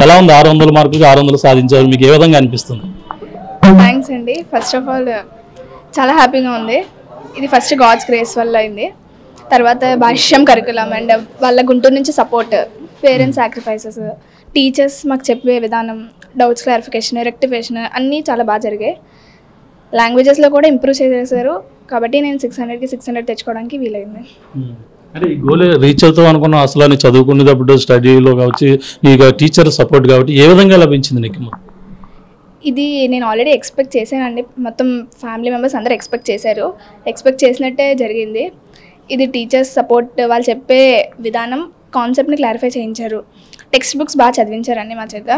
ఎలా ఉంది 600 మార్కులకి 600 సాధించారు, మీకు ఏ విధంగా అనిపిస్తుంది? థ్యాంక్స్ అండి. ఫస్ట్ ఆఫ్ ఆల్ చాలా హ్యాపీగా ఉంది. ఇది ఫస్ట్ గాడ్స్ గ్రేస్ వల్ల అయింది. తర్వాత భాష్యం కరికులం అండ్ వాళ్ళ గుంటూరు నుంచి సపోర్ట్, పేరెంట్స్ సాక్రిఫైసెస్, టీచర్స్ మాకు చెప్పే విధానం, డౌట్స్ క్లారిఫికేషన్, రెక్టిఫికేషన్ అన్నీ చాలా బాగా జరిగాయి. లాంగ్వేజెస్లో కూడా ఇంప్రూవ్ చేసేసారు. కాబట్టి నేను 600కి 600 తెచ్చుకోవడానికి వీలైంది. అంటే ఈ గోల్ రీచ్ అవుతాం అనుకున్నాం. అసలు నేను చదువుకునేటప్పుడు స్టడీలో కావచ్చు, ఇక టీచర్ సపోర్ట్ కాబట్టి ఏ విధంగా లభించింది నీకు? ఇది నేను ఆల్రెడీ ఎక్స్పెక్ట్ చేశానండి. మొత్తం ఫ్యామిలీ మెంబర్స్ అందరూ ఎక్స్పెక్ట్ చేశారు. ఎక్స్పెక్ట్ చేసినట్టే జరిగింది. ఇది టీచర్స్ సపోర్ట్, వాళ్ళు చెప్పే విధానం, కాన్సెప్ట్ని క్లారిఫై చేయించారు. టెక్స్ట్ బుక్స్ బాగా చదివించారండి మా చేత.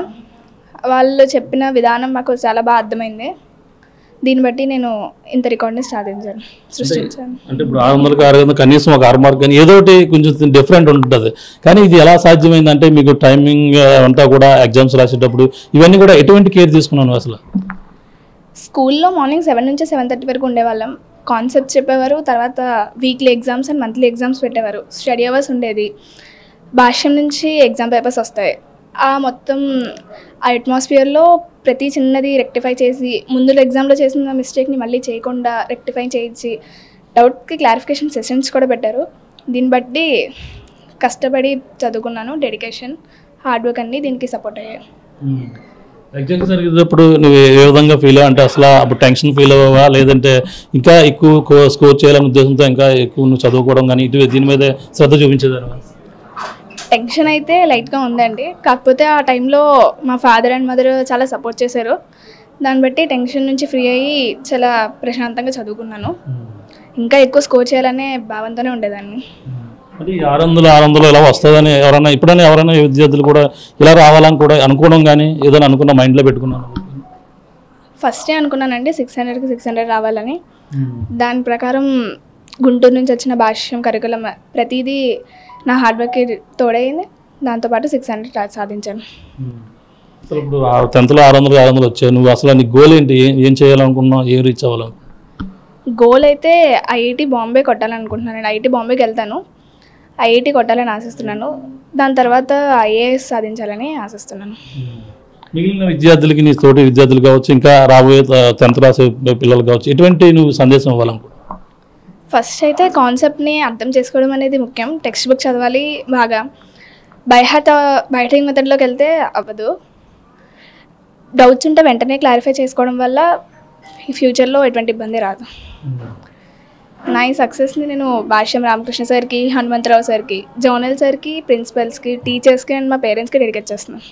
వాళ్ళు చెప్పిన విధానం మాకు చాలా బాగా అర్థమైంది. దీన్ని బట్టి నేను ఇంత రికార్డ్ని సృష్టించాను. అంటే ఇప్పుడు 600కి 600 కనీసం ఒక 6 మార్క్ కానీ ఏదో ఒకటి కొంచెం డిఫరెంట్ ఉంటుంది. కానీ ఇది ఎలా సాధ్యమైందంటే మీకు టైమింగ్ అంతా కూడా ఎగ్జామ్స్ రాసేటప్పుడు ఇవన్నీ కూడా ఎటువంటి కేర్ తీసుకున్నాను అసలు? స్కూల్లో మార్నింగ్ 7 నుంచి 7:30 వరకు ఉండేవాళ్ళం. కాన్సెప్ట్స్ చెప్పేవారు. తర్వాత weekly exams and monthly exams పెట్టేవారు. స్టడీ అవర్స్ ఉండేది. భాష్యం నుంచి ఎగ్జామ్ పేపర్స్ వస్తాయి. ఆ మొత్తం ఆ అట్మాస్ఫియర్లో ప్రతి చిన్నది రెక్టిఫై చేసి, ముందు ఎగ్జామ్లో చేసిన మిస్టేక్ని మళ్ళీ చేయకుండా రెక్టిఫై చేయించి, డౌట్కి క్లారిఫికేషన్ సెషన్స్ కూడా పెట్టారు. దీన్ని బట్టి కష్టపడి చదువుకున్నాను. డెడికేషన్, హార్డ్ వర్క్ అన్నీ దీనికి సపోర్ట్ అయ్యాయి. ఎగ్జామ్ జరిగేటప్పుడు నువ్వు ఏ విధంగా ఫీల్ అవ్వ, అంటే అసలు అప్పుడు టెన్షన్ ఫీల్ అవ్వవా, లేదంటే ఇంకా ఎక్కువ స్కోర్ చేయాలనే ఉద్దేశంతో ఇంకా ఎక్కువ నువ్వు చదువుకోవడం కానీ దీని మీద శ్రద్ధ చూపించేదాన్ని? టెన్షన్ అయితే లైట్గా ఉందండి. కాకపోతే ఆ టైంలో మా ఫాదర్ అండ్ మదర్ చాలా సపోర్ట్ చేశారు. దాన్ని బట్టి టెన్షన్ నుంచి ఫ్రీ అయ్యి చాలా ప్రశాంతంగా చదువుకున్నాను. ఇంకా ఎక్కువ స్కోర్ చేయాలనే భావంతోనే ఉండేదాన్ని. అంటే 600 ఇలా వస్తుందని ఎవరైనా విద్యార్థులు కూడా ఇలా రావాలని కూడా అనుకోవడం కానీ ఏదైనా అనుకున్న మైండ్లో పెట్టుకున్నాను? ఫస్టే అనుకున్నానండి 600కి 600 రావాలని. దాని ప్రకారం గుంటూరు నుంచి వచ్చిన భాష్యం కరికులం ప్రతిదీ నా హార్డ్ వర్క్కి తోడైంది. దాంతోపాటు 600 సాధించాను. అసలు ఇప్పుడు 10th 600 వచ్చాయి. నువ్వు అసలు నీ గోల్ ఏంటి? ఏం చేయాలనుకున్నావు? ఏం రీచ్ అవ్వాలను? గోల్ అయితే ఐఐటి బాంబే కొట్టాలనుకుంటున్నాను. నేను ఐఐటి బాంబేకి వెళ్తాను. ఐఐటి కొట్టాలని ఆశిస్తున్నాను. దాని తర్వాత ఐఏఎస్ సాధించాలని ఆశిస్తున్నాను. మిగిలిన విద్యార్థులకి, నీ తోటి విద్యార్థులు కావచ్చు, ఇంకా రాబోయే 10th రాసే పిల్లలు కావచ్చు, ఎటువంటి నువ్వు సందేశం ఇవ్వాలనుకో? ఫస్ట్ అయితే కాన్సెప్ట్ని అర్థం చేసుకోవడం అనేది ముఖ్యం. టెక్స్ట్ బుక్ చదవాలి బాగా. బైటింగ్ మెథడ్లోకి వెళ్తే అవ్వదు. డౌట్స్ ఉంటే వెంటనే క్లారిఫై చేసుకోవడం వల్ల ఈ ఫ్యూచర్లో ఎటువంటి ఇబ్బంది రాదు. నా ఈ సక్సెస్ని నేను భాష్యం రామకృష్ణ సార్కి, హనుమంతరావు సార్కి, జోనల్ సార్కి, ప్రిన్సిపల్స్కి, టీచర్స్కి అండ్ మా పేరెంట్స్కి డెడికేట్ చేస్తున్నాను.